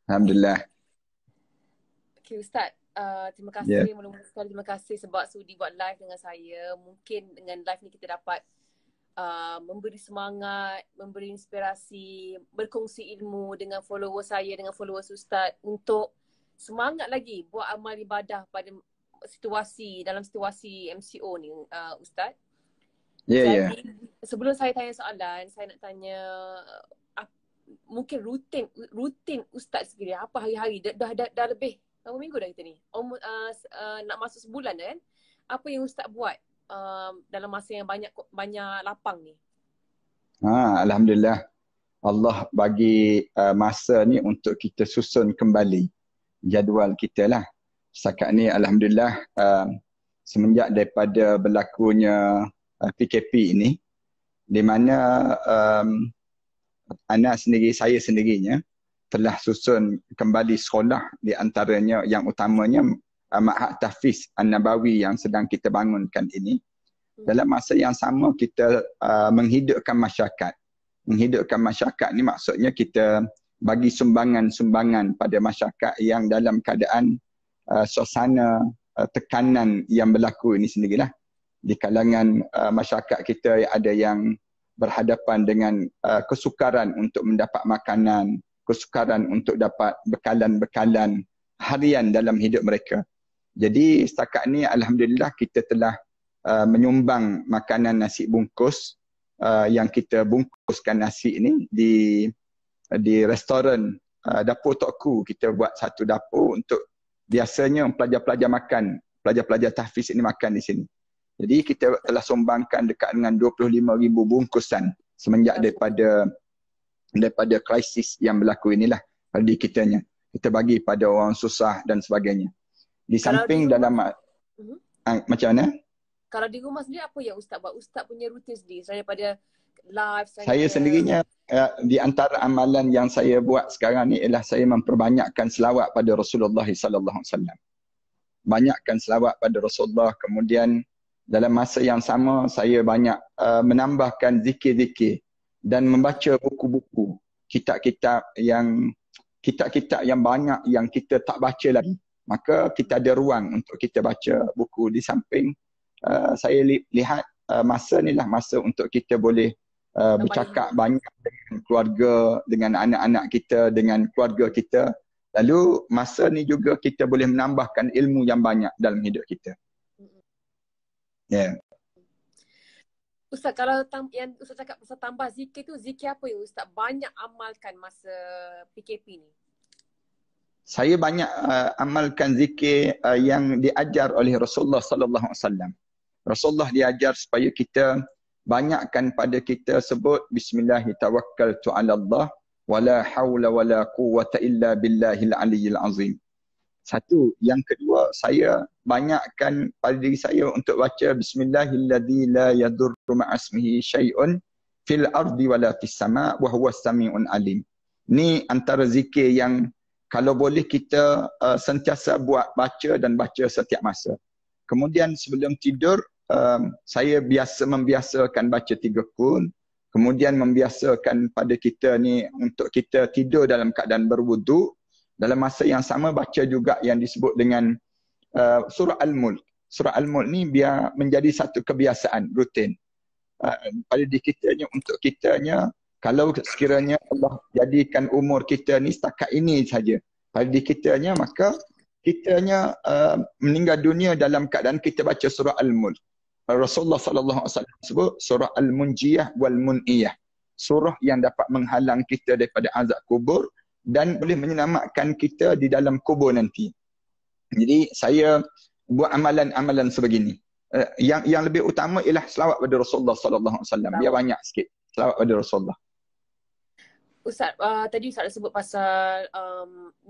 Alhamdulillah. Okay, Ustaz. Terima Ya. kasih, mula-mula sekali terima kasih sebab sudi buat live dengan saya. Mungkin dengan live ni kita dapat memberi semangat, memberi inspirasi, berkongsi ilmu dengan followers saya, dengan followers Ustaz untuk semangat lagi buat amal ibadah pada dalam situasi MCO ni, Ustaz. Ya, ya. Jadi sebelum saya tanya soalan, saya nak tanya mungkin rutin Ustaz sendiri apa hari-hari dah lebih berapa minggu dah kita ni? Nak masuk sebulan dah kan? Apa yang Ustaz buat dalam masa yang banyak lapang ni? Alhamdulillah. Allah bagi masa ni untuk kita susun kembali jadual kita lah. Setakat ni Alhamdulillah semenjak daripada berlakunya PKP ini, di mana saya sendirinya telah susun kembali sekolah, di antaranya yang utamanya Ma'had Tahfiz An-Nabawi yang sedang kita bangunkan ini. Dalam masa yang sama kita menghidupkan masyarakat. Menghidupkan masyarakat ni maksudnya kita bagi sumbangan-sumbangan pada masyarakat yang dalam keadaan suasana tekanan yang berlaku ini sendirilah. Di kalangan masyarakat kita ada yang berhadapan dengan kesukaran untuk mendapat makanan, kesukaran untuk dapat bekalan-bekalan harian dalam hidup mereka. Jadi setakat ni Alhamdulillah kita telah menyumbang makanan nasi bungkus yang kita bungkuskan nasi ini di restoran Dapur Tokku. Kita buat satu dapur untuk biasanya pelajar-pelajar makan, pelajar-pelajar tahfiz ini makan di sini. Jadi kita telah sumbangkan dekat dengan 25,000 bungkusan semenjak daripada krisis yang berlaku inilah pada kitanya. Kita bagi pada orang susah dan sebagainya. Di samping dalam macam mana? Kalau di rumah sendiri apa yang Ustaz buat? Ustaz punya rutin sendiri daripada live saya sendirinya di antara amalan yang saya buat sekarang ni ialah saya memperbanyakkan selawat pada Rasulullah sallallahu alaihi wasallam. Banyakkan selawat pada Rasulullah, kemudian dalam masa yang sama saya banyak menambahkan zikir-zikir dan membaca buku-buku, kitab-kitab yang banyak yang kita tak baca lagi. Maka kita ada ruang untuk kita baca buku. Di samping saya lihat masa ni lah masa untuk kita boleh bercakap banyak dengan keluarga, dengan anak-anak kita, dengan keluarga kita. Lalu masa ni juga kita boleh menambahkan ilmu yang banyak dalam hidup kita. Ya. Ustaz, kalau yang Ustaz cakap pasal tambah zikir tu, zikir apa yang Ustaz banyak amalkan masa PKP ni? Saya banyak amalkan zikir yang diajar oleh Rasulullah sallallahu alaihi wasallam. Rasulullah diajar supaya kita banyakkan pada kita sebut bismillahirrahmanirrahim 'ala Allah wala haula wala quwwata illa billahil aliyyil azim. Satu, yang kedua saya banyakkan pada diri saya untuk baca bismillahilladzi la yadurru ma'asmihi syai'un fil ardi wala fis sama' wa huwas sami'un alim. Ni antara zikir yang kalau boleh kita sentiasa baca dan baca setiap masa. Kemudian sebelum tidur saya membiasakan baca 3 qul. Kemudian membiasakan pada kita ni untuk kita tidur dalam keadaan berwudu. Dalam masa yang sama baca juga yang disebut dengan surah Al-Mulk. Surah Al-Mulk ni biar menjadi satu kebiasaan rutin. Pada diri kitanya, untuk kitanya, kalau sekiranya Allah jadikan umur kita ni setakat ini saja pada diri kitanya, maka kitanya meninggal dunia dalam keadaan kita baca surah Al-Mulk. Rasulullah sallallahu alaihi wasallam sebut surah Al-Munjiyah wal Mun'iyah. Surah yang dapat menghalang kita daripada azab kubur dan boleh menyelamatkan kita di dalam kubur nanti. Jadi saya buat amalan-amalan sebegini. Yang lebih utama ialah selawat pada Rasulullah sallallahu alaihi wasallam. Biar banyak sikit selawat pada Rasulullah. Ustaz, tadi Ustaz ada sebut pasal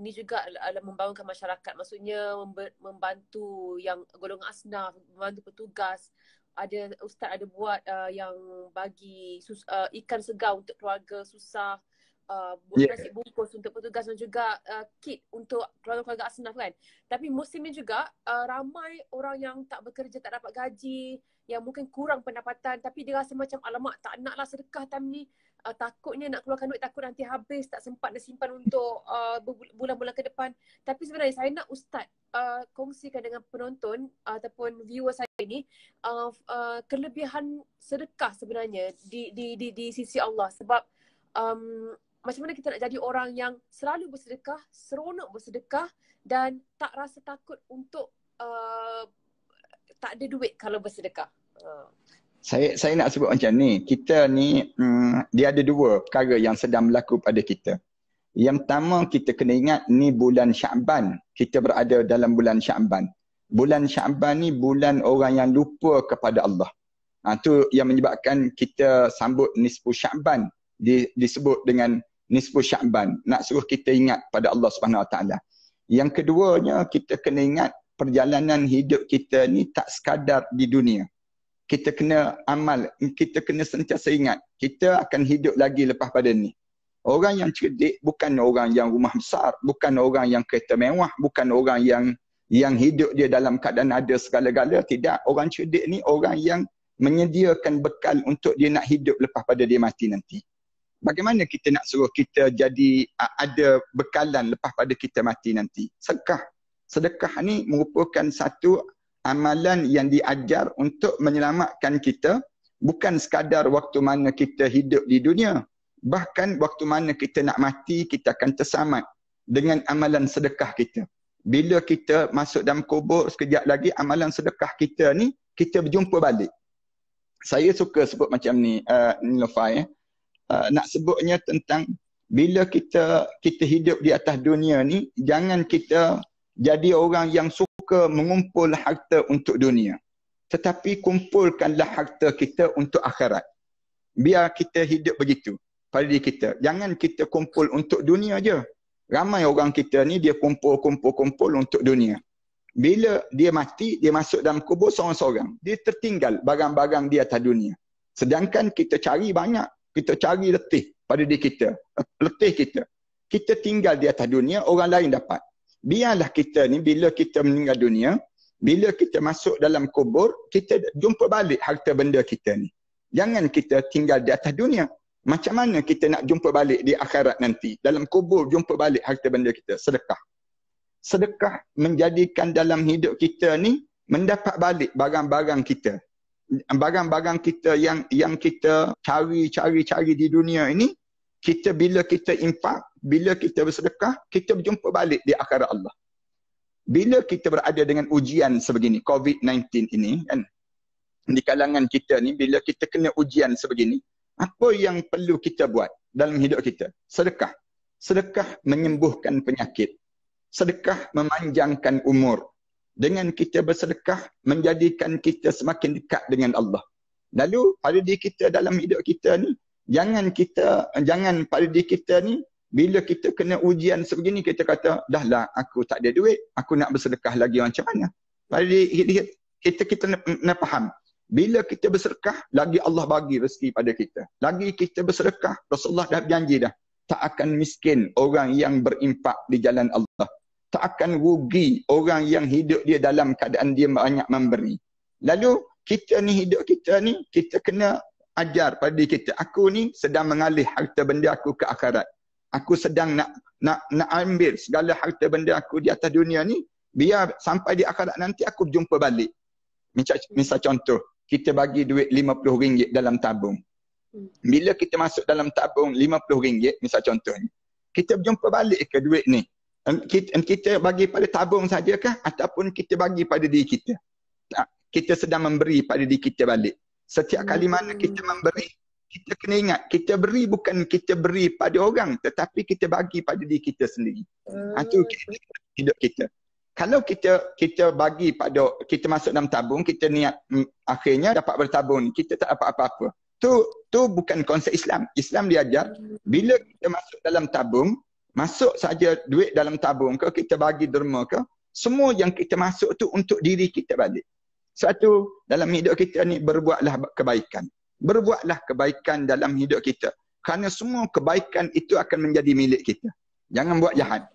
ni juga adalah membangunkan masyarakat. Maksudnya membantu yang golongan asnaf, membantu petugas. Ustaz ada buat yang bagi ikan segar untuk keluarga susah. Buat nasi bungkus untuk petugas dan juga kit untuk keluarga-keluarga asnaf kan. Tapi musim ni juga ramai orang yang tak bekerja, tak dapat gaji, yang mungkin kurang pendapatan tapi dia rasa macam alamak tak naklah sedekah time ni, takutnya nak keluarkan duit, takut nanti habis, tak sempat nak simpan untuk bulan-bulan ke depan. Tapi sebenarnya saya nak Ustaz kongsikan dengan penonton ataupun viewer saya ni kelebihan sedekah sebenarnya di sisi Allah. Sebab macam mana kita nak jadi orang yang selalu bersedekah, seronok bersedekah dan tak rasa takut untuk tak ada duit kalau bersedekah. Saya nak sebut macam ni. Kita ni dia ada dua perkara yang sedang berlaku pada kita. Yang pertama, kita kena ingat ni bulan Sya'ban. Kita berada dalam bulan Sya'ban. Bulan Sya'ban ni bulan orang yang lupa kepada Allah. Itu yang menyebabkan kita sambut nisfu Sya'ban. Disebut dengan nisfu Sya'ban. Nak suruh kita ingat pada Allah Subhanahu Wa Taala. Yang keduanya, kita kena ingat perjalanan hidup kita ni tak sekadar di dunia. Kita kena amal, kita kena sentiasa ingat, kita akan hidup lagi lepas pada ni. Orang yang cerdik bukan orang yang rumah besar, bukan orang yang kereta mewah, bukan orang yang hidup dia dalam keadaan ada segala-gala. Tidak, orang cerdik ni orang yang menyediakan bekal untuk dia nak hidup lepas pada dia mati nanti. Bagaimana kita nak suruh kita jadi ada bekalan lepas pada kita mati nanti? Sedekah. Sedekah ni merupakan satu amalan yang diajar untuk menyelamatkan kita bukan sekadar waktu mana kita hidup di dunia. Bahkan waktu mana kita nak mati, kita akan terselamat dengan amalan sedekah kita. Bila kita masuk dalam kubur, sekejap lagi amalan sedekah kita ni, kita berjumpa balik. Saya suka sebut macam ni, Nilofai. Nak sebutnya tentang bila kita hidup di atas dunia ni, jangan kita jadi orang yang suka mengumpul harta untuk dunia. Tetapi kumpulkanlah harta kita untuk akhirat. Biar kita hidup begitu pada diri kita. Jangan kita kumpul untuk dunia je. Ramai orang kita ni dia kumpul untuk dunia. Bila dia mati, dia masuk dalam kubur seorang-seorang. Dia tertinggal barang-barang di atas dunia. Sedangkan kita cari banyak. Kita cari letih pada diri kita. Letih kita. Kita tinggal di atas dunia, orang lain dapat. Biarlah kita ni bila kita meninggal dunia, bila kita masuk dalam kubur, kita jumpa balik harta benda kita ni. Jangan kita tinggal di atas dunia. Macam mana kita nak jumpa balik di akhirat nanti? Dalam kubur jumpa balik harta benda kita. Sedekah. Sedekah menjadikan dalam hidup kita ni mendapat balik barang-barang kita. Barang-barang kita yang kita cari di dunia ini, kita bila kita infak, bila kita bersedekah, kita berjumpa balik di akhirat Allah. Bila kita berada dengan ujian sebegini, COVID-19 ini, kan, di kalangan kita ni, bila kita kena ujian sebegini, apa yang perlu kita buat dalam hidup kita? Sedekah. Sedekah menyembuhkan penyakit. Sedekah memanjangkan umur. Dengan kita bersedekah, menjadikan kita semakin dekat dengan Allah. Lalu, pada diri kita dalam hidup kita ni, jangan pada diri kita ni, bila kita kena ujian sebegini, kita kata, dah lah, aku tak ada duit, aku nak bersedekah lagi macam mana? Pada diri kita nak faham. Bila kita bersedekah, lagi Allah bagi rezeki pada kita. Lagi kita bersedekah, Rasulullah dah berjanji dah, tak akan miskin orang yang berimpak di jalan Allah. Tak akan rugi orang yang hidup dia dalam keadaan dia banyak memberi. Lalu, kita ni hidup kita ni, kita kena ajar pada diri kita, aku ni sedang mengalih harta benda aku ke akhirat. Aku sedang nak ambil segala harta benda aku di atas dunia ni, biar sampai di akhirat nanti aku berjumpa balik. Misal contoh, kita bagi duit RM50 dalam tabung. Bila kita masuk dalam tabung RM50, misal contohnya, kita berjumpa balik ke duit ni? Kita bagi pada tabung sajakah ataupun kita bagi pada diri kita? Kita sedang memberi pada diri kita balik. Setiap kali mana kita memberi, kita kena ingat, kita beri bukan kita beri pada orang, tetapi kita bagi pada diri kita sendiri. Itu hidup kita. Kalau kita bagi pada, kita masuk dalam tabung, kita niat akhirnya dapat bertabung, kita tak dapat apa-apa. Tu bukan konsep Islam. Islam diajar, bila kita masuk dalam tabung, masuk saja duit dalam tabung ke, kita bagi derma ke, semua yang kita masuk tu untuk diri kita balik. Satu, dalam hidup kita ni berbuatlah kebaikan. Berbuatlah kebaikan dalam hidup kita. Kerana semua kebaikan itu akan menjadi milik kita. Jangan buat jahat.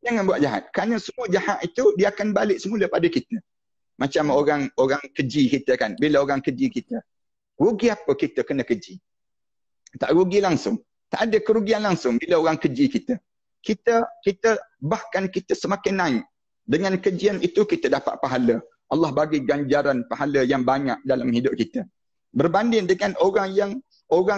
Jangan buat jahat. Kerana semua jahat itu dia akan balik semula pada kita. Macam orang keji kita kan. Bila orang keji kita, rugi apa kita kena keji? Tak rugi langsung. Tak ada kerugian langsung bila orang keji kita. Kita bahkan kita semakin naik. Dengan kejian itu kita dapat pahala. Allah bagi ganjaran pahala yang banyak dalam hidup kita. Berbanding dengan orang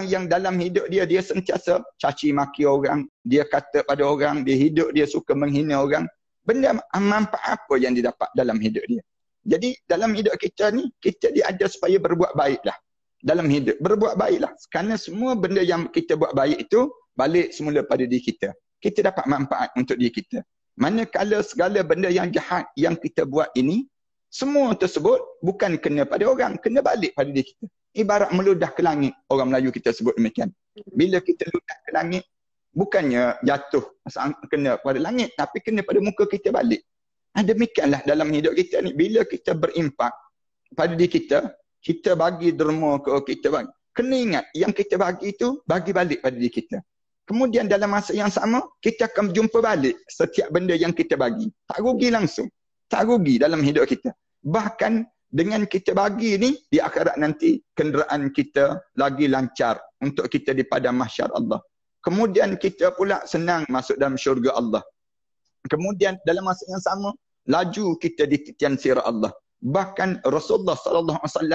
yang dalam hidup dia sentiasa caci maki orang, dia kata pada orang, dia hidup dia suka menghina orang. Benda manfaat apa yang didapat dalam hidup dia? Jadi dalam hidup kita ni, kita diajar supaya berbuat baiklah. Dalam hidup, berbuat baiklah. Kerana semua benda yang kita buat baik itu, balik semula pada diri kita. Kita dapat manfaat untuk diri kita. Manakala segala benda yang jahat yang kita buat ini, semua tersebut bukan kena pada orang, kena balik pada diri kita. Ibarat meludah ke langit, orang Melayu kita sebut demikian. Bila kita ludah ke langit, bukannya jatuh kena pada langit, tapi kena pada muka kita balik. Demikianlah dalam hidup kita ni, bila kita berimpak pada diri kita, kita bagi derma ke kita bagi. Kena ingat, yang kita bagi itu, bagi balik pada diri kita. Kemudian dalam masa yang sama, kita akan jumpa balik setiap benda yang kita bagi. Tak rugi langsung. Tak rugi dalam hidup kita. Bahkan dengan kita bagi ni, di akhirat nanti, kenderaan kita lagi lancar untuk kita di padang mahsyar Allah. Kemudian kita pula senang masuk dalam syurga Allah. Kemudian dalam masa yang sama, laju kita di titian sirah Allah. Bahkan Rasulullah SAW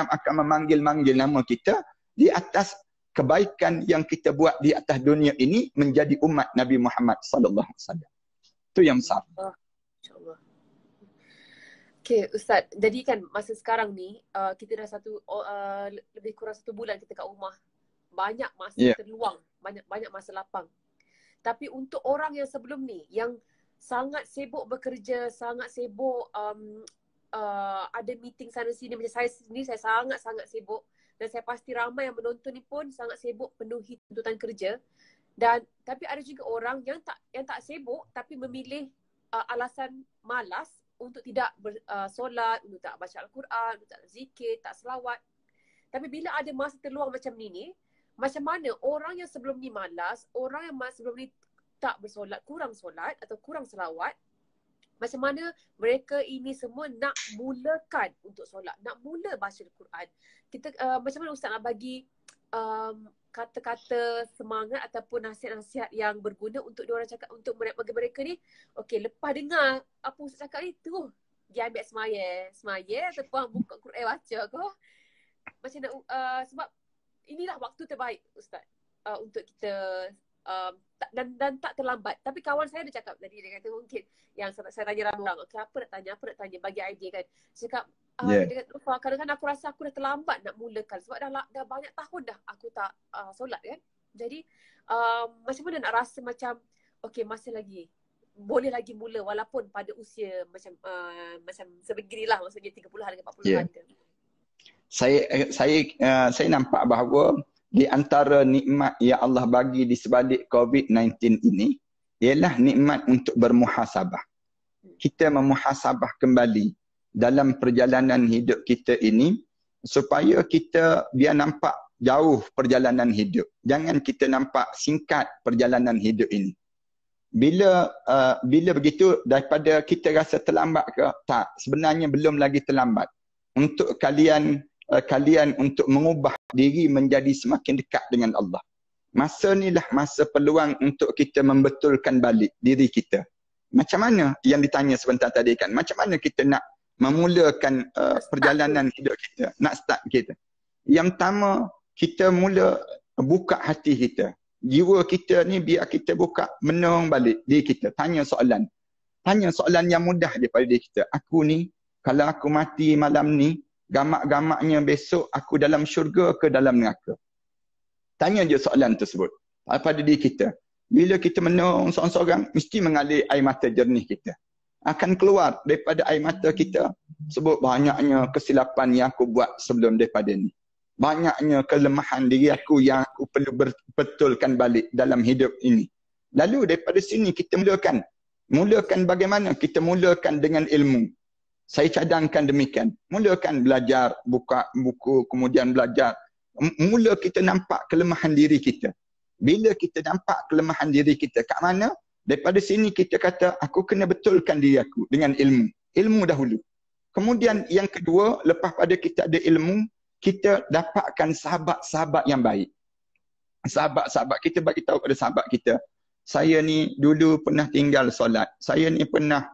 akan memanggil-manggil nama kita di atas kebaikan yang kita buat di atas dunia ini menjadi umat Nabi Muhammad SAW. Itu yang besar. InsyaAllah. Okay, Ustaz. Jadi kan masa sekarang ni, kita dah lebih kurang 1 bulan kita kat rumah. Banyak masa terluang. Banyak masa lapang. Tapi untuk orang yang sebelum ni, yang sangat sibuk bekerja, sangat sibuk ada meeting sana sini. Macam saya sendiri, saya sangat-sangat sibuk. Dan saya pasti ramai yang menonton ni pun sangat sibuk penuhi tuntutan kerja. Tapi ada juga orang yang tak sibuk tapi memilih alasan malas untuk tidak solat, untuk tak baca Al-Quran, untuk tak zikir, tak selawat. Tapi bila ada masa terluang macam ni, macam mana orang yang sebelum ni malas, orang yang sebelum ni tak bersolat, kurang solat atau kurang selawat, macam mana mereka ini semua nak mulakan untuk solat, nak mula baca Al-Quran. Macam mana Ustaz nak bagi kata-kata semangat ataupun nasihat-nasihat yang berguna untuk diorang cakap, untuk bagi mereka ni, okey, lepas dengar apa Ustaz cakap ni, terus dia ambil semaya ataupun buka Quran baca ke. Macam nak, sebab inilah waktu terbaik Ustaz untuk kita dan tak terlambat. Tapi kawan saya dia cakap tadi, dia kata mungkin yang saya tanya ramai orang, okay, apa nak tanya, bagi idea kan. Saya cakap, dia kata, kadang-kadang aku rasa aku dah terlambat nak mulakan sebab dah banyak tahun dah aku tak solat kan. Jadi macam mana nak rasa macam okay, masih lagi boleh lagi mula walaupun pada usia macam sebeginilah, maksudnya 30-an dengan 40-an ke. Saya nampak bahawa di antara nikmat yang Allah bagi di sebalik COVID-19 ini ialah nikmat untuk bermuhasabah. Kita memuhasabah kembali dalam perjalanan hidup kita ini supaya kita biar nampak jauh perjalanan hidup. Jangan kita nampak singkat perjalanan hidup ini. Bila begitu, daripada kita rasa terlambat ke? Tak, sebenarnya belum lagi terlambat. Untuk kalian untuk mengubah diri menjadi semakin dekat dengan Allah. Masa inilah masa peluang untuk kita membetulkan balik diri kita. Macam mana yang ditanya sebentar tadi kan? Macam mana kita nak memulakan perjalanan hidup kita? Nak start kita. Yang pertama, kita mula buka hati kita. Jiwa kita ni biar kita buka, menung balik diri kita. Tanya soalan. Tanya soalan yang mudah daripada diri kita. Aku ni, kalau aku mati malam ni, gamak-gamaknya besok aku dalam syurga ke dalam neraka? Tanya je soalan tersebut pada diri kita. Bila kita menung seorang-seorang, mesti mengalir air mata jernih kita. Akan keluar daripada air mata kita sebut banyaknya kesilapan yang aku buat sebelum daripada ni. Banyaknya kelemahan diri aku yang aku perlu betulkan balik dalam hidup ini. Lalu daripada sini kita mulakan. Mulakan bagaimana? Kita mulakan dengan ilmu. Saya cadangkan demikian. Mulakan belajar, buka buku, kemudian belajar. Mula kita nampak kelemahan diri kita. Bila kita nampak kelemahan diri kita, kat mana? Daripada sini kita kata, aku kena betulkan diri aku dengan ilmu. Ilmu dahulu. Kemudian yang kedua, lepas pada kita ada ilmu, kita dapatkan sahabat-sahabat yang baik. sahabat-sahabat kita bagi tahu pada sahabat kita, saya ni dulu pernah tinggal solat, saya ni pernah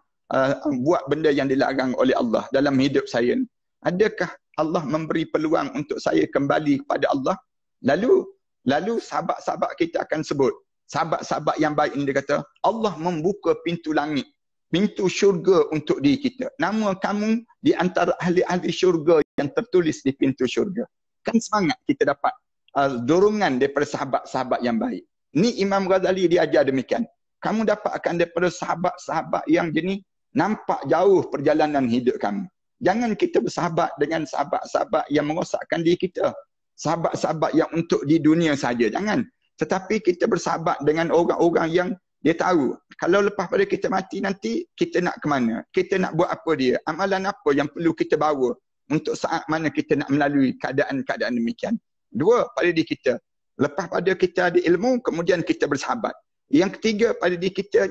buat benda yang dilarang oleh Allah dalam hidup saya ni. Adakah Allah memberi peluang untuk saya kembali kepada Allah? Lalu sahabat-sahabat kita akan sebut, sahabat-sahabat yang baik ini, dia kata, Allah membuka pintu langit, pintu syurga untuk diri kita. Nama kamu di antara ahli-ahli syurga yang tertulis di pintu syurga. Kan semangat kita dapat dorongan daripada sahabat-sahabat yang baik. Ni Imam Ghazali dia ajar demikian. Kamu dapatkan daripada sahabat-sahabat yang jenis nampak jauh perjalanan hidup kamu. Jangan kita bersahabat dengan sahabat-sahabat yang merosakkan diri kita. Sahabat-sahabat yang untuk di dunia saja. Jangan. Tetapi kita bersahabat dengan orang-orang yang dia tahu. Kalau lepas pada kita mati nanti, kita nak ke mana? Kita nak buat apa dia? Amalan apa yang perlu kita bawa untuk saat mana kita nak melalui keadaan-keadaan demikian. Dua, pada diri kita. Lepas pada kita ada ilmu, kemudian kita bersahabat. Yang ketiga, pada diri kita,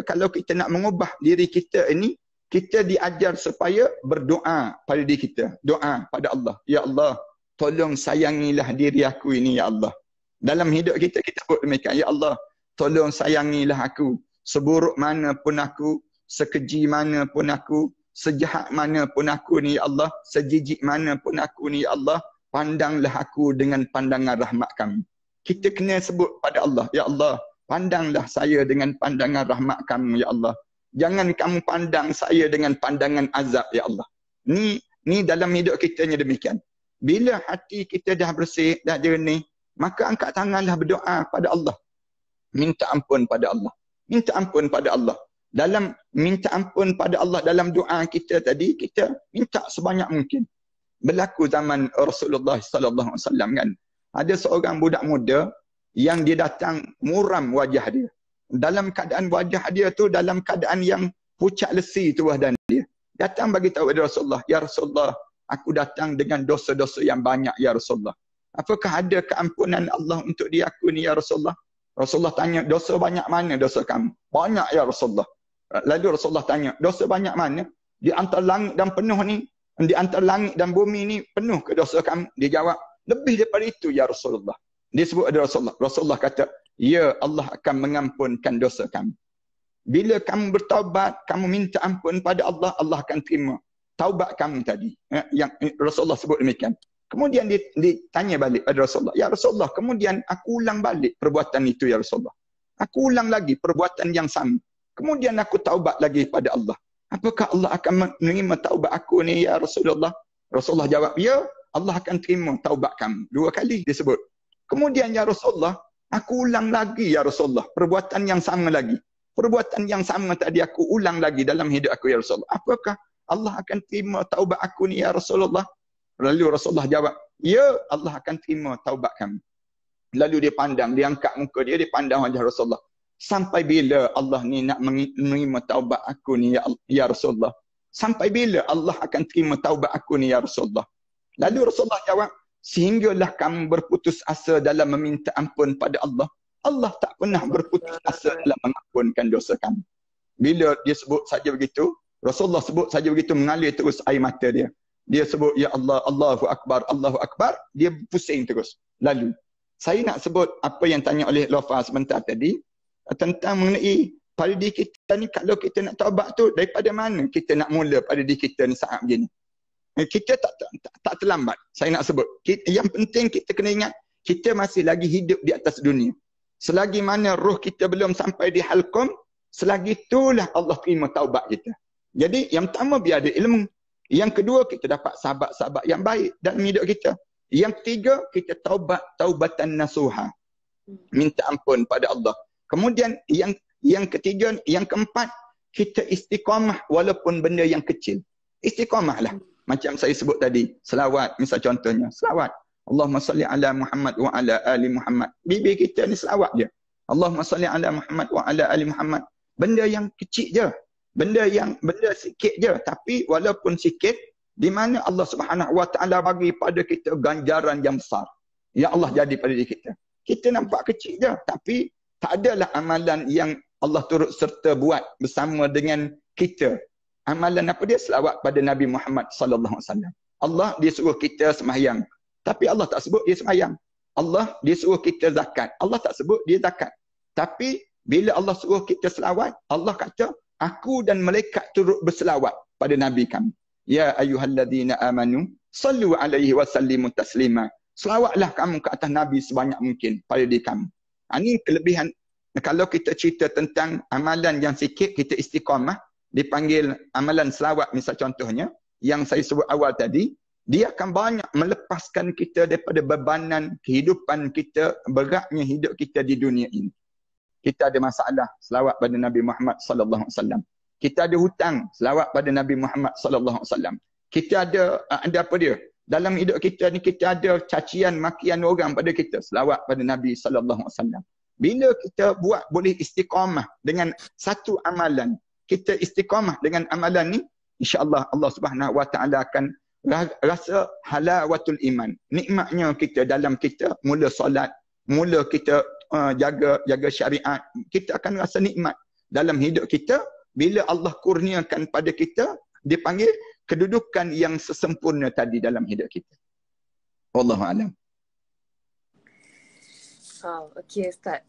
kalau kita nak mengubah diri kita ini, kita diajar supaya berdoa pada diri kita. Doa pada Allah. Ya Allah, tolong sayangilah diri aku ini, Ya Allah. Dalam hidup kita, kita buat demikian. Ya Allah, tolong sayangilah aku. Seburuk mana pun aku, sekeji mana pun aku, sejahat mana pun aku ni, Ya Allah. Sejijik mana pun aku ni, Ya Allah. Pandanglah aku dengan pandangan rahmat kamu. Kita kena sebut pada Allah, Ya Allah, pandanglah saya dengan pandangan rahmat kamu, Ya Allah. Jangan kamu pandang saya dengan pandangan azab, Ya Allah. Ni dalam hidup kita ni demikian. Bila hati kita dah bersih, dah jernih, maka angkat tanganlah berdoa pada Allah. Minta ampun pada Allah. Minta ampun pada Allah. Dalam minta ampun pada Allah dalam doa kita tadi, kita minta sebanyak mungkin. Berlaku zaman Rasulullah sallallahu alaihi wasallam kan. Ada seorang budak muda yang dia datang muram wajah dia. Dalam keadaan wajah dia tu dalam keadaan yang pucat lesi tu badan dia. Datang bagi tahu kepada Rasulullah, "Ya Rasulullah, aku datang dengan dosa-dosa yang banyak ya Rasulullah. Apakah ada keampunan Allah untuk dia aku ni ya Rasulullah?" Rasulullah tanya, "Dosa banyak mana dosa kamu?" "Banyak ya Rasulullah." Lalu Rasulullah tanya, "Dosa banyak mana? Di antara langit dan penuh ni, di antara langit dan bumi ni penuh ke dosa kamu?" Dia jawab, "Lebih daripada itu ya Rasulullah." Dia sebut ada Rasulullah. Rasulullah kata, "Ya, Allah akan mengampunkan dosa kamu." Bila kamu bertaubat, kamu minta ampun pada Allah, Allah akan terima taubat kamu tadi. Yang Rasulullah sebut demikian. Kemudian dia tanya balik pada Rasulullah, "Ya Rasulullah, kemudian aku ulang balik perbuatan itu ya Rasulullah. Aku ulang lagi perbuatan yang sama. Kemudian aku taubat lagi pada Allah. Apakah Allah akan menerima taubat aku ni ya Rasulullah?" Rasulullah jawab, "Ya, Allah akan terima taubat kamu." 2 kali disebut. Kemudian ya Rasulullah, aku ulang lagi ya Rasulullah, perbuatan yang sama lagi. Perbuatan yang sama tadi aku ulang lagi dalam hidup aku ya Rasulullah. Apakah Allah akan terima taubat aku ni ya Rasulullah? Lalu Rasulullah jawab, "Ya, Allah akan terima taubat kamu." Lalu dia pandang, dia angkat muka dia, dia pandang wajah Rasulullah. "Sampai bila Allah ni nak menerima taubat aku ni ya Rasulullah? Sampai bila Allah akan terima taubat aku ni ya Rasulullah?" Lalu Rasulullah jawab, "Sehinggalah kamu berputus asa dalam meminta ampun pada Allah, Allah tak pernah berputus asa dalam mengampunkan dosa kamu." Bila dia sebut saja begitu, Rasulullah sebut saja begitu, mengalir terus air mata dia. Dia sebut, "Ya Allah, Allahu Akbar, Allahu Akbar." Dia pusing terus. Lalu, saya nak sebut apa yang tanya oleh Lofa sebentar tadi, tentang mengenai pada diri kita ni, kalau kita nak taubat tu, daripada mana kita nak mula pada diri kita ni saat begini? Kita tak terlambat. Saya nak sebut. Yang penting kita kena ingat, kita masih lagi hidup di atas dunia. Selagi mana roh kita belum sampai di halqum, selagi itulah Allah terima taubat kita. Jadi yang pertama biar ada ilmu. Yang kedua kita dapat sahabat-sahabat yang baik dalam hidup kita. Yang ketiga kita taubatan nasuha. Minta ampun pada Allah. Kemudian yang ketiga, yang keempat, kita istiqamah walaupun benda yang kecil. Istiqamahlah. Macam saya sebut tadi, selawat misal contohnya, selawat. Allahumma salli ala Muhammad wa ala ali Muhammad. Bibir kita ni selawat je. Allahumma salli ala Muhammad wa ala ali Muhammad. Benda yang kecil je. Benda sikit je. Tapi walaupun sikit, di mana Allah Subhanahu wa taala bagi pada kita ganjaran yang besar. Ya Allah jadi pada diri kita. Kita nampak kecil je. Tapi tak adalah amalan yang Allah turut serta buat bersama dengan kita. Amalan apa dia? Selawat pada Nabi Muhammad sallallahu alaihi wasallam. Allah dia suruh kita sembahyang. Tapi Allah tak sebut dia sembahyang. Allah dia suruh kita zakat. Allah tak sebut dia zakat. Tapi bila Allah suruh kita selawat, Allah kata, aku dan malaikat turut berselawat pada Nabi kami. Ya ayyuhalladzina amanu, sallu alaihi wa sallimu taslima. Selawatlah kamu ke atas Nabi sebanyak mungkin pada diri kami. Ini kelebihan. Kalau kita cerita tentang amalan yang sikit, kita istiqamah, dipanggil amalan selawat misal contohnya, yang saya sebut awal tadi, dia akan banyak melepaskan kita daripada bebanan kehidupan kita, beratnya hidup kita di dunia ini. Kita ada masalah, selawat pada Nabi Muhammad sallallahu alaihi wasallam. Kita ada hutang, selawat pada Nabi Muhammad sallallahu alaihi wasallam. Kita ada apa dia? Dalam hidup kita ni kita ada cacian makian orang pada kita, selawat pada Nabi sallallahu alaihi wasallam. Bila kita buat boleh istiqamah dengan satu amalan, kita istiqamah dengan amalan ni, insya-Allah Allah Subhanahu wa taala akan rasa halawatul iman. Nikmatnya kita dalam kita mula solat, mula kita jaga syariat, kita akan rasa nikmat dalam hidup kita bila Allah kurniakan pada kita dipanggil kedudukan yang sesempurna tadi dalam hidup kita. Wallahu a'lam. Okey Ustaz.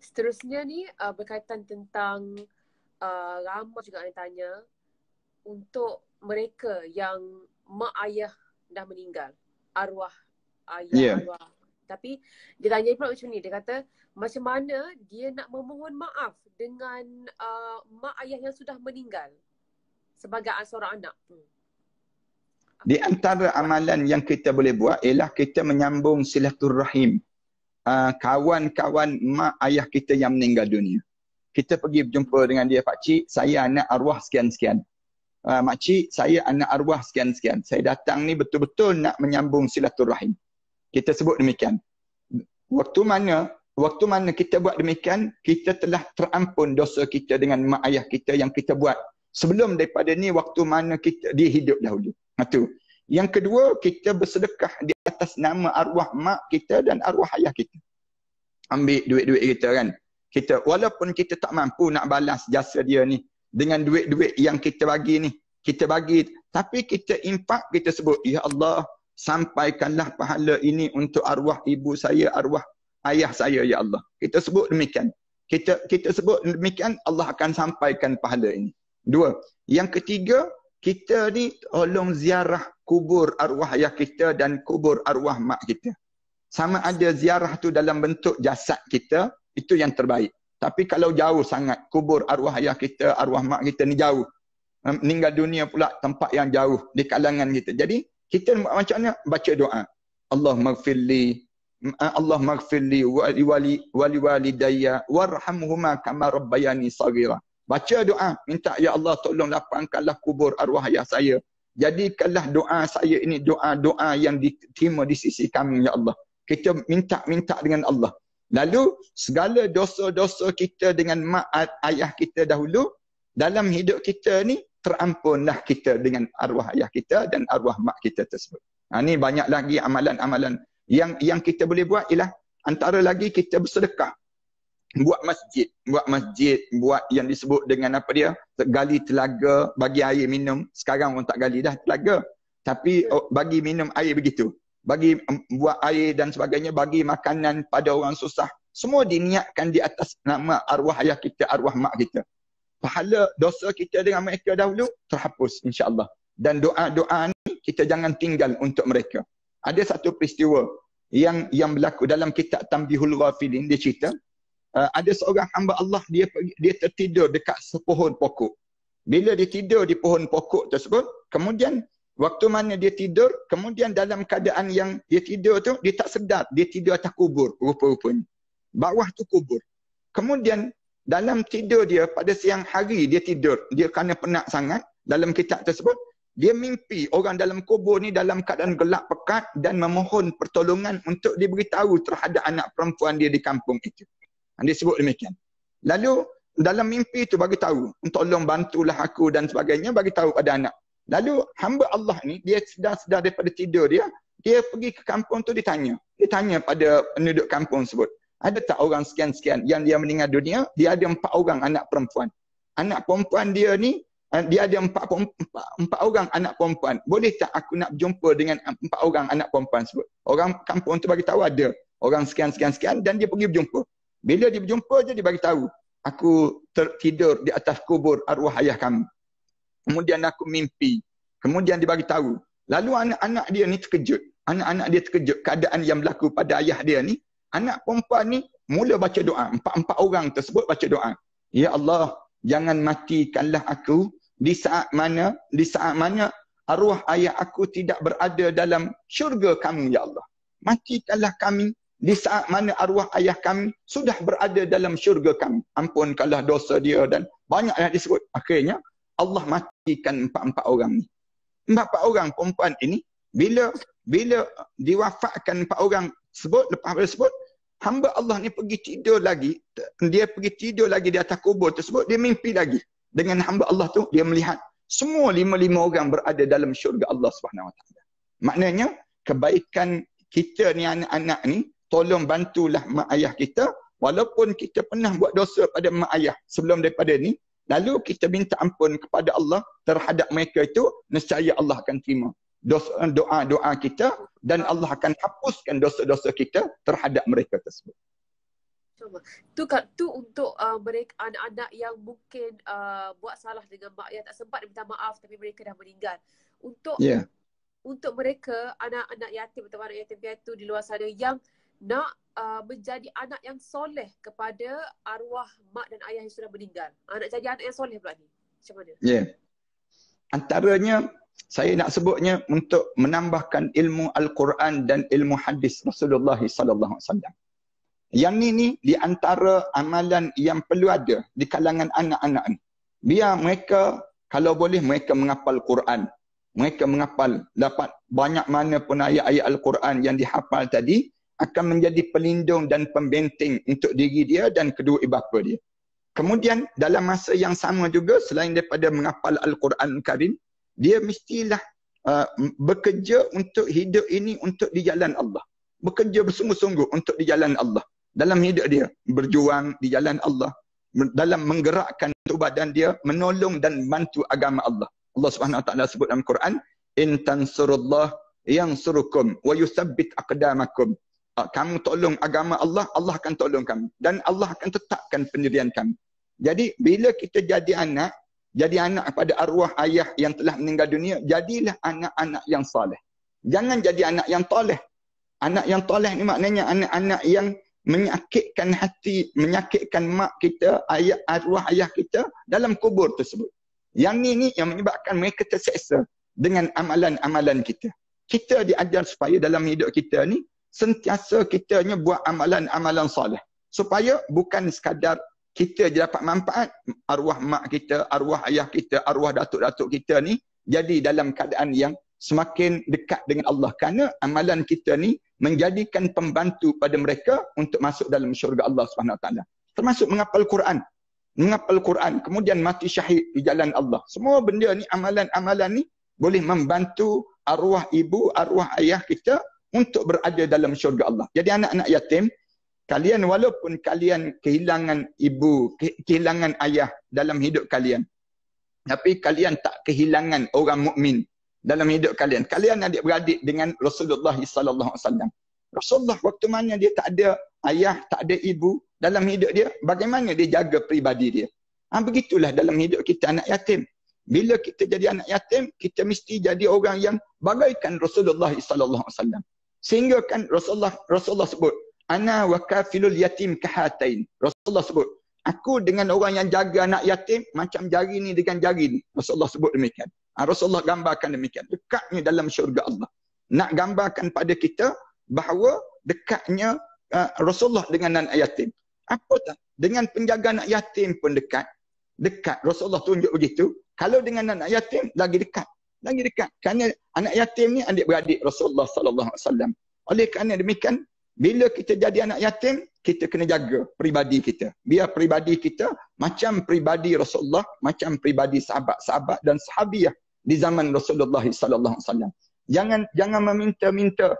Seterusnya ni berkaitan tentang ramai juga yang tanya untuk mereka yang mak ayah dah meninggal, arwah ayah, arwah. Tapi dia tanya pula macam ni, dia kata macam mana dia nak memohon maaf dengan mak ayah yang sudah meninggal sebagai seorang anak. Di antara amalan yang kita boleh buat ialah kita menyambung silaturrahim. Kawan-kawan mak ayah kita yang meninggal dunia. Kita pergi berjumpa dengan dia, Pak Cik, saya anak arwah sekian-sekian. Mak Cik, saya anak arwah sekian-sekian. Saya datang ni betul-betul nak menyambung silaturrahim. Kita sebut demikian. Waktu mana kita buat demikian, kita telah terampun dosa kita dengan mak ayah kita yang kita buat sebelum daripada ni, waktu mana dia hidup dahulu. Itu. Yang kedua, kita bersedekah di atas nama arwah mak kita dan arwah ayah kita. Ambil duit-duit kita kan. Kita walaupun kita tak mampu nak balas jasa dia ni dengan duit-duit yang kita bagi ni, kita bagi, tapi kita impak, kita sebut, ya Allah, sampaikanlah pahala ini untuk arwah ibu saya, arwah ayah saya, ya Allah. Kita sebut demikian. Kita sebut demikian, Allah akan sampaikan pahala ini. Dua. Yang ketiga, kita ni tolong ziarah kubur arwah ayah kita dan kubur arwah mak kita. Sama ada ziarah tu dalam bentuk jasad kita, itu yang terbaik. Tapi kalau jauh sangat, kubur arwah ayah kita, arwah mak kita ni jauh. Meninggal dunia pula tempat yang jauh di kalangan kita. Jadi, kita macam mana? Baca doa. Allah maghfirli wali walidayya warhamhuma kama rabbayani saghira. Baca doa, minta ya Allah tolong lapangkanlah kubur arwah ayah saya. Jadikanlah doa saya ini doa-doa yang diterima di sisi kami ya Allah. Kita minta dengan Allah. Lalu segala dosa-dosa kita dengan mak ayah kita dahulu dalam hidup kita ni terampunlah kita dengan arwah ayah kita dan arwah mak kita tersebut. Ini banyak lagi amalan-amalan yang kita boleh buat ialah antara lagi kita bersedekah. Buat masjid, buat yang disebut dengan apa dia? Gali telaga, bagi air minum. Sekarang orang tak gali dah telaga. Tapi bagi minum air begitu. Bagi buat air dan sebagainya, bagi makanan pada orang susah. Semua diniatkan di atas nama arwah ayah kita, arwah mak kita. Pahala dosa kita dengan mereka dahulu terhapus insya-Allah. Dan doa-doa ni kita jangan tinggal untuk mereka. Ada satu peristiwa yang berlaku dalam kitab Tanbihul Ghafilin, dia cerita ada seorang hamba Allah, dia tertidur dekat sepohon pokok. Bila dia tidur di pohon pokok tersebut, kemudian waktu mana dia tidur, kemudian dalam keadaan yang dia tidur tu, dia tak sedar, dia tidur atas kubur rupa-rupanya. Bawah tu kubur. Kemudian dalam tidur dia pada siang hari dia tidur, dia kerana penat sangat dalam kitab tersebut, dia mimpi orang dalam kubur ni dalam keadaan gelap pekat dan memohon pertolongan untuk diberitahu terhadap anak perempuan dia di kampung itu. Dia sebut demikian. Lalu dalam mimpi tu bagi tahu, tolong bantulah aku dan sebagainya, bagi tahu pada anak. Lalu hamba Allah ni, dia sedar daripada tidur dia pergi ke kampung tu, dia tanya pada penduduk kampung tersebut, ada tak orang sekian-sekian yang dia meninggal dunia, dia ada 4 orang anak perempuan. Anak perempuan dia ni dia ada empat orang anak perempuan. Boleh tak aku nak berjumpa dengan 4 orang anak perempuan sebut? Orang kampung tu bagi tahu ada orang sekian dan dia pergi berjumpa. Bila dia berjumpa je dia bagi tahu, aku tertidur di atas kubur arwah ayah kami. Kemudian aku mimpi. Kemudian dia bagi tahu. Lalu anak-anak dia ni terkejut. Anak-anak dia terkejut keadaan yang berlaku pada ayah dia ni. Anak perempuan ni mula baca doa. Empat orang tersebut baca doa. Ya Allah, jangan matikanlah aku di saat mana arwah ayah aku tidak berada dalam syurga kamu, ya Allah. Matikanlah kami di saat mana arwah ayah kami sudah berada dalam syurga kami. Ampunkanlah dosa dia dan banyaklah disebut. Akhirnya Allah matikan 4 orang ni. 4 orang perempuan ini bila diwafatkan 4 orang sebut, lepas tersebut hamba Allah ni pergi tidur lagi. Dia pergi tidur lagi di atas kubur tersebut, dia mimpi lagi. Dengan hamba Allah tu dia melihat semua 5 orang berada dalam syurga Allah Subhanahu Wa Taala. Maknanya kebaikan kita ni anak-anak ni, tolong bantulah mak ayah kita walaupun kita pernah buat dosa pada mak ayah sebelum daripada ni. Lalu kita minta ampun kepada Allah terhadap mereka itu, nescaya Allah akan terima doa-doa kita dan Allah akan hapuskan dosa-dosa kita terhadap mereka tersebut. Tu untuk mereka anak-anak yang mungkin buat salah dengan mak ayah, tak sempat minta maaf tapi mereka dah meninggal. Untuk mereka anak-anak yatim atau anak yatim piatu di luar sana yang nak menjadi anak yang soleh kepada arwah mak dan ayah yang sudah meninggal. Nak jadi anak yang soleh pula ni. Macam mana? Antaranya saya nak sebutnya untuk menambahkan ilmu Al-Quran dan ilmu hadis Rasulullah sallallahu alaihi wasallam. Yang ni di antara amalan yang perlu ada di kalangan anak-anak ni. Biar mereka kalau boleh mereka menghafal Quran. Mereka menghafal, dapat banyak mana pun ayat-ayat Al-Quran yang dihafal tadi akan menjadi pelindung dan pembenteng untuk diri dia dan kedua ibu bapa dia. Kemudian dalam masa yang sama juga selain daripada menghafal Al-Quran Karim, dia mestilah bekerja untuk hidup ini untuk di jalan Allah. Bekerja bersungguh-sungguh untuk di jalan Allah. Dalam hidup dia, berjuang di jalan Allah. Dalam menggerakkan tubuh badan dia, menolong dan bantu agama Allah. Allah Subhanahu Wa Taala sebut dalam Quran, in tansurullah yansurukum wa yuthabbit aqdamakum. Kamu tolong agama Allah, Allah akan tolong kamu. Dan Allah akan tetapkan pendirian kamu. Jadi bila kita jadi anak pada arwah ayah yang telah meninggal dunia, jadilah anak-anak yang soleh. Jangan jadi anak yang toleh. Anak yang toleh ni maknanya anak-anak yang menyakitkan hati, menyakitkan mak kita, arwah ayah kita dalam kubur tersebut. Yang ni yang menyebabkan mereka terseksa dengan amalan-amalan kita. Kita diajar supaya dalam hidup kita ni sentiasa kitanya buat amalan-amalan soleh. Supaya bukan sekadar kita je dapat manfaat, arwah mak kita, arwah ayah kita, arwah datuk-datuk kita ni jadi dalam keadaan yang semakin dekat dengan Allah. Kerana amalan kita ni menjadikan pembantu pada mereka untuk masuk dalam syurga Allah Subhanahu Wa Taala. Termasuk menghafal Quran, kemudian mati syahid di jalan Allah. Semua benda ni, amalan-amalan ni boleh membantu arwah ibu, arwah ayah kita untuk berada dalam syurga Allah. Jadi anak-anak yatim, kalian walaupun kalian kehilangan ibu, kehilangan ayah dalam hidup kalian, tapi kalian tak kehilangan orang mukmin dalam hidup kalian. Kalian adik-beradik dengan Rasulullah sallallahu alaihi wasallam. Rasulullah waktu mana dia tak ada ayah, tak ada ibu dalam hidup dia, bagaimana dia jaga peribadi dia? Begitulah dalam hidup kita anak yatim. Bila kita jadi anak yatim, kita mesti jadi orang yang bagaikan Rasulullah sallallahu alaihi wasallam. Sehingga kan Rasulullah sebut, ana wa kafilul yatim kahatain. Rasulullah sebut, aku dengan orang yang jaga anak yatim macam jari ni dengan jari ni. Rasulullah sebut demikian. Rasulullah gambarkan demikian. Dekatnya dalam syurga Allah. Nak gambarkan pada kita bahawa dekatnya Rasulullah dengan anak yatim. Apa tak? Dengan penjaga anak yatim pun dekat. Dekat. Rasulullah tunjuk begitu. Kalau dengan anak yatim, lagi dekat. Lagi dekat. Kerana anak yatim ni adik-beradik Rasulullah sallallahu alaihi wasallam. Oleh kerana demikian, bila kita jadi anak yatim, kita kena jaga peribadi kita. Biar peribadi kita macam peribadi Rasulullah, macam peribadi sahabat-sahabat dan sahabiah di zaman Rasulullah sallallahu alaihi wasallam. Jangan meminta-minta.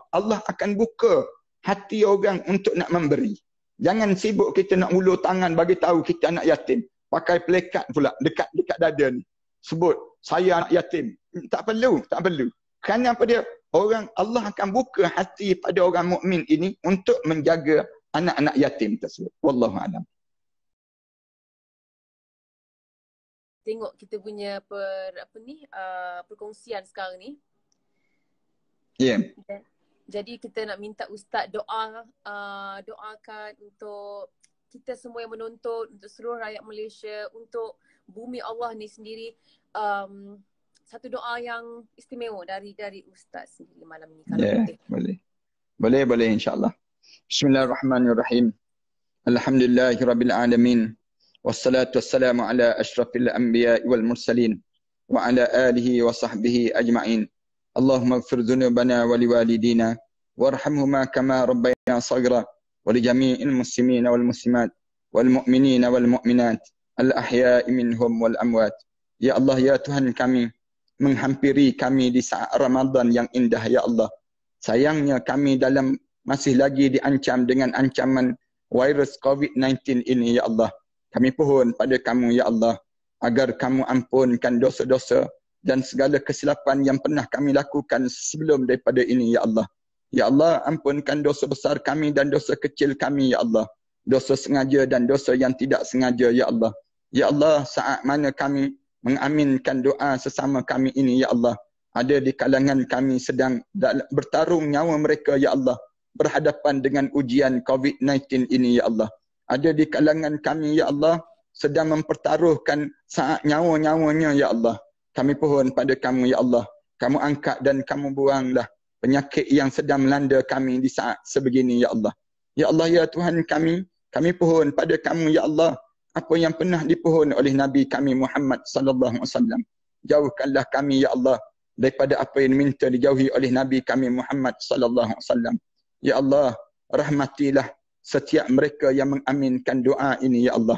Allah akan buka hati orang untuk nak memberi. Jangan sibuk kita nak ulur tangan bagi tahu kita anak yatim. pakai plekat pula dekat dada ni. Sebut, saya anak yatim. Tak perlu. Kerana apa dia? Allah akan buka hati pada orang mukmin ini untuk menjaga anak-anak yatim tersebut. Wallahu a'lam. Tengok kita punya perkongsian sekarang ni. Ya. Yeah. Jadi kita nak minta Ustaz doakan untuk kita semua yang menonton, untuk seluruh rakyat Malaysia, untuk bumi Allah ni sendiri. Satu doa yang istimewa dari Ustaz sendiri malam ni. Boleh insya-Allah. Bismillahirrahmanirrahim. Alhamdulillahirabbil alamin. Wassalatu wassalamu ala asyrafil anbiya'i wal mursalin wa ala alihi wa sahbihi ajma'in. Allahumma ighfir dhunubana wa liwalidina warhamhuma kama rabbayana shaghira wa li jami'il muslimina wal muslimat wal mu'minina wal mu'minat al ahya'i minhum wal amwat. Ya Allah, ya Tuhan kami, menghampiri kami di saat Ramadan yang indah ya Allah. Sayangnya kami masih lagi diancam dengan ancaman virus COVID-19 ini ya Allah. Kami pohon pada kamu ya Allah agar kamu ampunkan dosa-dosa dan segala kesilapan yang pernah kami lakukan sebelum daripada ini ya Allah. Ya Allah, ampunkan dosa besar kami dan dosa kecil kami ya Allah. Dosa sengaja dan dosa yang tidak sengaja ya Allah. Ya Allah, saat mana kami mengaminkan doa sesama kami ini ya Allah, ada di kalangan kami sedang bertarung nyawa mereka ya Allah, berhadapan dengan ujian COVID-19 ini ya Allah. Ada di kalangan kami ya Allah sedang mempertaruhkan saat nyawa-nyawanya ya Allah. Kami pohon pada kamu ya Allah, kamu angkat dan kamu buanglah penyakit yang sedang melanda kami di saat sebegini ya Allah. Ya Allah, ya Tuhan kami pohon pada kamu ya Allah, apa yang pernah dipohon oleh Nabi kami Muhammad sallallahu alaihi wasallam. Jauhkanlah kami ya Allah daripada apa yang minta dijauhi oleh Nabi kami Muhammad sallallahu alaihi wasallam. Ya Allah, rahmatilah setiap mereka yang mengaminkan doa ini ya Allah.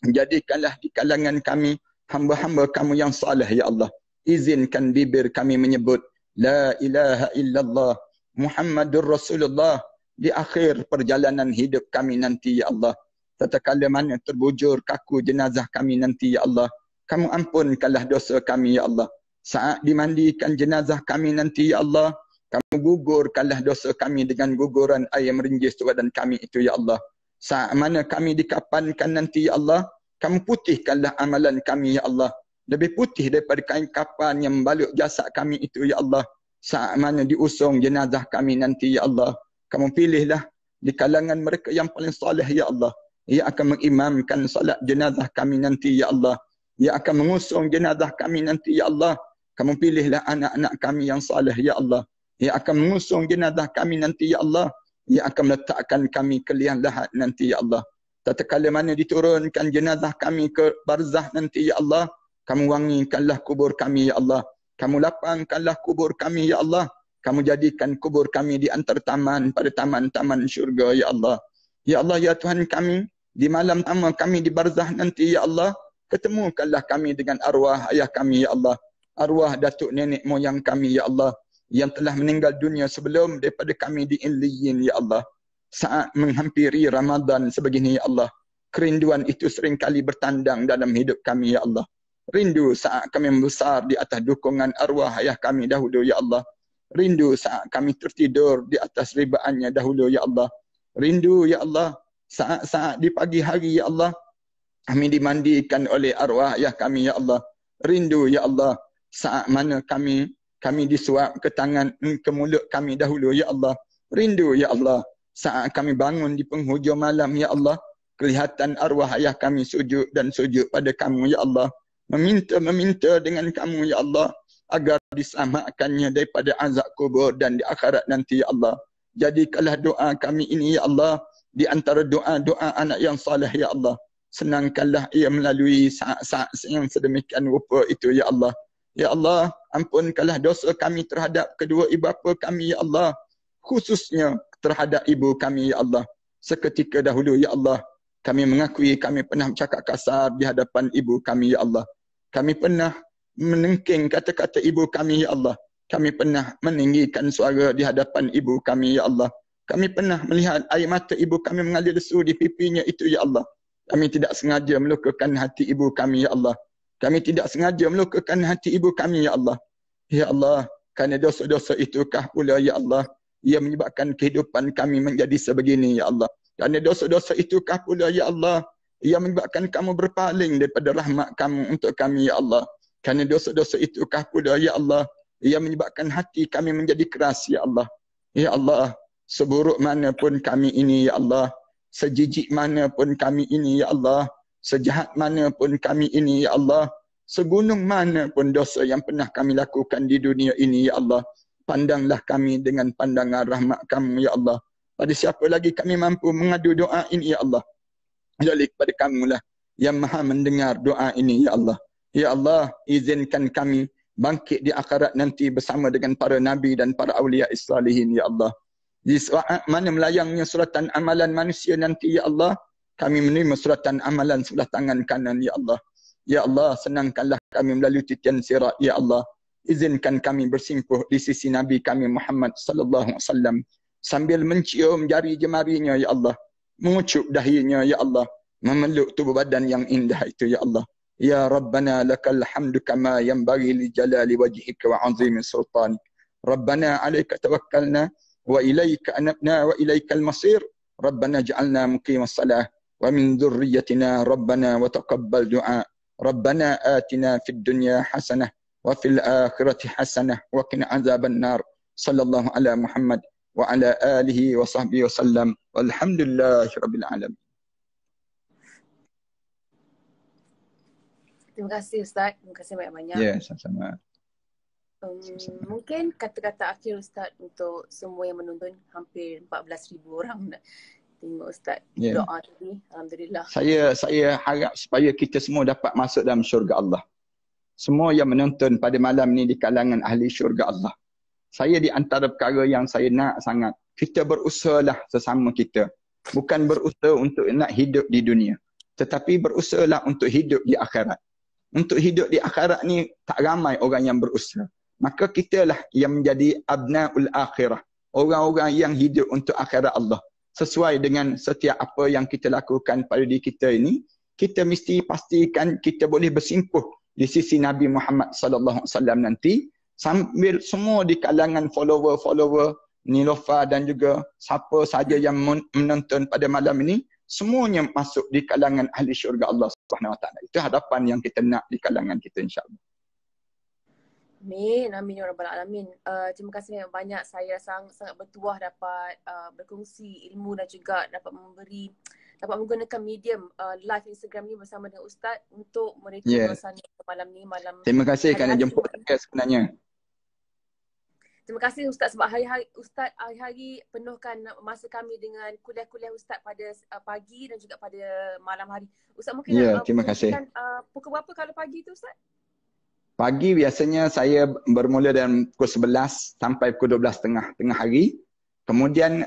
Jadikanlah di kalangan kami hamba-hamba kamu yang saleh ya Allah. Izinkan bibir kami menyebut la ilaha illallah Muhammadur Rasulullah di akhir perjalanan hidup kami nanti ya Allah. Tatkala mana terbujur kaku jenazah kami nanti ya Allah, kamu ampunkanlah dosa kami ya Allah. Saat dimandikan jenazah kami nanti ya Allah, kamu gugurkanlah dosa kami dengan guguran air merinjis badan kami itu ya Allah. Saat mana kami dikapankan nanti ya Allah, kamu putihkanlah amalan kami ya Allah. Lebih putih daripada kain kapan yang membalut jasad kami itu ya Allah. Saat mana diusung jenazah kami nanti ya Allah, kamu pilihlah di kalangan mereka yang paling soleh ya Allah. Ia akan mengimamkan salat jenazah kami nanti ya Allah. Ia akan mengusung jenazah kami nanti ya Allah. Kamu pilihlah anak-anak kami yang saleh ya Allah. Ia akan mengusung jenazah kami nanti ya Allah. Ia akan meletakkan kami ke liang lahat nanti ya Allah. Tatkala mana diturunkan jenazah kami ke barzah nanti ya Allah, kamu wangikanlah kubur kami ya Allah. Kamu lapangkanlah kubur kami ya Allah. Kamu jadikan kubur kami di antara taman pada taman-taman syurga ya Allah. Ya Allah, ya Tuhan kami, di malam pertama kami di barzah nanti ya Allah, ketemukanlah kami dengan arwah ayah kami ya Allah. Arwah datuk nenek moyang kami ya Allah, yang telah meninggal dunia sebelum daripada kami di Illiyin ya Allah. Saat menghampiri Ramadan sebegini ya Allah, kerinduan itu seringkali bertandang dalam hidup kami ya Allah. Rindu saat kami membesar di atas dukungan arwah ayah kami dahulu ya Allah. Rindu saat kami tertidur di atas ribaannya dahulu ya Allah. Rindu ya Allah saat-saat di pagi hari ya Allah kami dimandikan oleh arwah ayah kami ya Allah. Rindu ya Allah saat mana kami disuap ke tangan ke mulut kami dahulu ya Allah. Rindu ya Allah saat kami bangun di penghujung malam ya Allah, kelihatan arwah ayah kami sujud dan sujud pada kamu ya Allah. Meminta dengan kamu ya Allah agar diselamatkannya daripada azab kubur dan di akhirat nanti ya Allah. Jadikanlah doa kami ini ya Allah di antara doa-doa anak yang saleh ya Allah. Senangkanlah ia melalui saat-saat yang sedemikian rupa itu ya Allah. Ya Allah, ampunkanlah dosa kami terhadap kedua ibu bapa kami ya Allah. Khususnya terhadap ibu kami ya Allah. Seketika dahulu ya Allah, kami mengakui kami pernah bercakap kasar di hadapan ibu kami ya Allah. Kami pernah menengking kata-kata ibu kami ya Allah. Kami pernah meninggikan suara di hadapan ibu kami ya Allah. Kami pernah melihat air mata ibu kami mengalir lesu di pipinya itu ya Allah. Kami tidak sengaja melukakan hati ibu kami, ya Allah. Kami tidak sengaja melukakan hati ibu kami, ya Allah. Ya Allah, kerana dosa-dosa itukah pula, ya Allah, ia menyebabkan kehidupan kami menjadi sebegini, ya Allah. Kerana dosa-dosa itukah pula, ya Allah, ia menyebabkan kamu berpaling daripada rahmat kamu untuk kami, ya Allah. Kerana dosa-dosa itukah pula, ya Allah, ia menyebabkan hati kami menjadi keras, ya Allah. Ya Allah, seburuk mana pun kami ini, ya Allah. Sejijik mana pun kami ini, ya Allah. Sejahat mana pun kami ini, ya Allah. Segunung mana pun dosa yang pernah kami lakukan di dunia ini, ya Allah. Pandanglah kami dengan pandangan rahmat kamu, ya Allah. Pada siapa lagi kami mampu mengadu doa ini, ya Allah. Jadi kepada kamulah yang maha mendengar doa ini, ya Allah. Ya Allah, izinkan kami bangkit di akhirat nanti bersama dengan para nabi dan para awliya salihin, ya Allah. Di saat mana melayangnya suratan amalan manusia nanti, ya Allah, kami menerima suratan amalan sebelah tangan kanan, ya Allah. Ya Allah, senangkanlah kami melalui titian sirat, ya Allah. Izinkan kami bersimpuh di sisi Nabi kami Muhammad sallallahu alaihi wasallam sambil mencium jari jemarinya, ya Allah. Mengucup dahinya, ya Allah. Memeluk tubuh badan yang indah itu, ya Allah. Ya Rabbana lakal hamdu kama yanbaghi li jalali wajhika wa azimi sultanik. Rabbana alaika tawakkalna wa ilaika anabna wa ilaikal masir. Rabbana ja'alna muqimas salah wa min dhurriyyatina Rabbana wa taqabbal du'a. Rabbana atina fid dunya hasanah wa fil akhirati hasanah wa qina azaban nar. Sallallahu ala Muhammad wa ala alihi wa sahbihi wa sallam. Walhamdulillahi rabbil alamin. Terima kasih Ustaz. Terima kasih banyak-banyak. Ya, sama-sama. Mungkin kata-kata akhir Ustaz untuk semua yang menonton, hampir 14,000 orang dah tengok Ustaz doa tadi. Alhamdulillah. Saya harap supaya kita semua dapat masuk dalam syurga Allah. Semua yang menonton pada malam ni di kalangan ahli syurga Allah. Saya di antara perkara yang saya nak sangat, kita berusahalah sesama kita. Bukan berusaha untuk nak hidup di dunia, tetapi berusahalah untuk hidup di akhirat. Untuk hidup di akhirat ni tak ramai orang yang berusaha. Maka kitalah yang menjadi abnaul akhirah. Orang-orang yang hidup untuk akhirat Allah. Sesuai dengan setiap apa yang kita lakukan pada diri kita ini, kita mesti pastikan kita boleh bersimpuh di sisi Nabi Muhammad sallallahu alaihi wasallam nanti, sambil semua di kalangan follower-follower Nilofa dan juga siapa saja yang menonton pada malam ini, semuanya masuk di kalangan ahli syurga Allah Subhanahu Wa Taala. Itu hadapan yang kita nak di kalangan kita, insya-Allah. Amin, amin ya rabbal alamin. Terima kasih banyak. Saya sangat bertuah dapat berkongsi ilmu dan juga dapat menggunakan medium live Instagram ni bersama dengan Ustaz untuk mereka suasana malam ni, malam. Terima kasih kerana jemput saya sebenarnya. Terima kasih Ustaz sebab hari-hari penuhkan masa kami dengan kuliah-kuliah Ustaz pada pagi dan juga pada malam hari. Ustaz mungkin terima kasih. Pukul berapa kalau pagi tu Ustaz? Pagi biasanya saya bermula dalam pukul 11 sampai pukul 12.30 tengah hari. Kemudian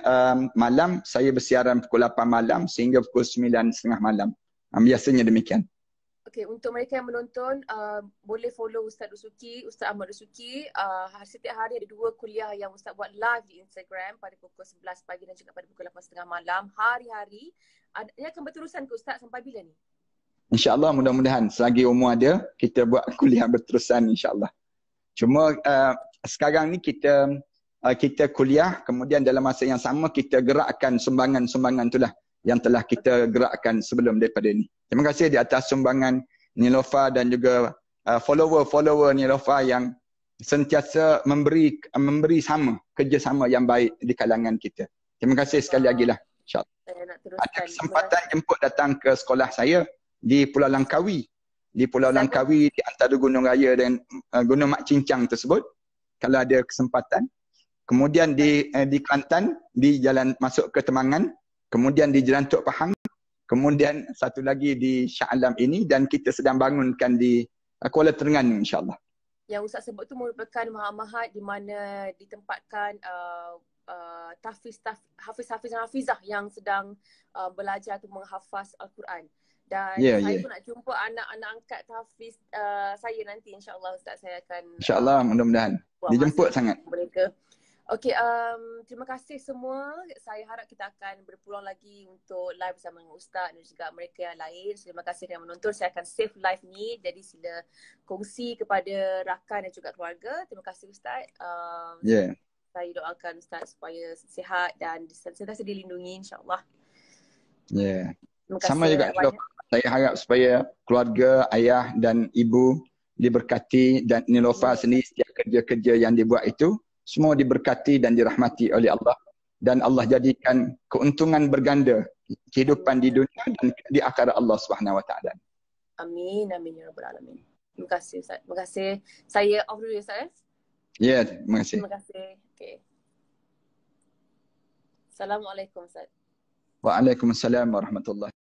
malam saya bersiaran pukul 8 malam sehingga pukul 9.30 malam. Biasanya demikian. Okey, untuk mereka yang menonton, boleh follow Ustaz Dusuki, Ustaz Ahmad Dusuki. Setiap hari ada 2 kuliah yang Ustaz buat live di Instagram pada pukul 11 pagi dan juga pada pukul 8.30 malam. Hari-hari. Ia akan berterusan ke Ustaz sampai bila ni? InsyaAllah, mudah-mudahan selagi umur ada, kita buat kuliah berterusan insyaAllah. Cuma sekarang ni kita kuliah, kemudian dalam masa yang sama kita gerakkan sumbangan-sumbangan itulah yang telah kita gerakkan sebelum daripada ini. Terima kasih di atas sumbangan Nilofa dan juga follower-follower Nilofa yang sentiasa memberi sama, kerjasama yang baik di kalangan kita. Terima kasih sekali lagi lah. InsyaAllah. Ada kesempatan jemput datang ke sekolah saya di Pulau Langkawi. Di Pulau Langkawi, di antara Gunung Raya dan Gunung Mak Cincang tersebut. Kalau ada kesempatan. Kemudian di Kelantan, di jalan masuk ke Temangan. Kemudian di Jalan Tok Pahang. Kemudian satu lagi di Shah Alam ini. Dan kita sedang bangunkan di Kuala Terengganu insyaAllah. Yang Ustaz sebut tu merupakan mahat-mahat di mana ditempatkan hafiz-hafiz dan hafizah yang sedang belajar atau menghafaz Al-Quran. Dan saya pun nak jumpa anak-anak angkat hafiz saya nanti, insyaAllah Ustaz. Saya akan insyaAllah, mudah-mudahan dijemput sangat mereka. Okay, terima kasih semua. Saya harap kita akan berpeluang lagi untuk live bersama dengan Ustaz dan juga mereka yang lain. Terima kasih yang menonton. Saya akan save live ni. Jadi sila kongsi kepada rakan dan juga keluarga. Terima kasih Ustaz. Ya. Saya doakan Ustaz supaya sihat dan sentiasa dilindungi insyaAllah. Ya. Terima Sama kasih juga banyak. saya harap supaya keluarga, ayah dan ibu diberkati dan Niloufar sendiri setiap kerja-kerja yang dibuat itu semua diberkati dan dirahmati oleh Allah dan Allah jadikan keuntungan berganda kehidupan di dunia dan di akhirat Allah Subhanahu Wa Taala. Amin, amin ya rabbal alamin. Terima kasih Ustaz. Terima kasih. Saya off dulu ya Ustaz. Ya, terima kasih. Terima kasih. Okay. Assalamualaikum Ustaz. Waalaikumsalam warahmatullahi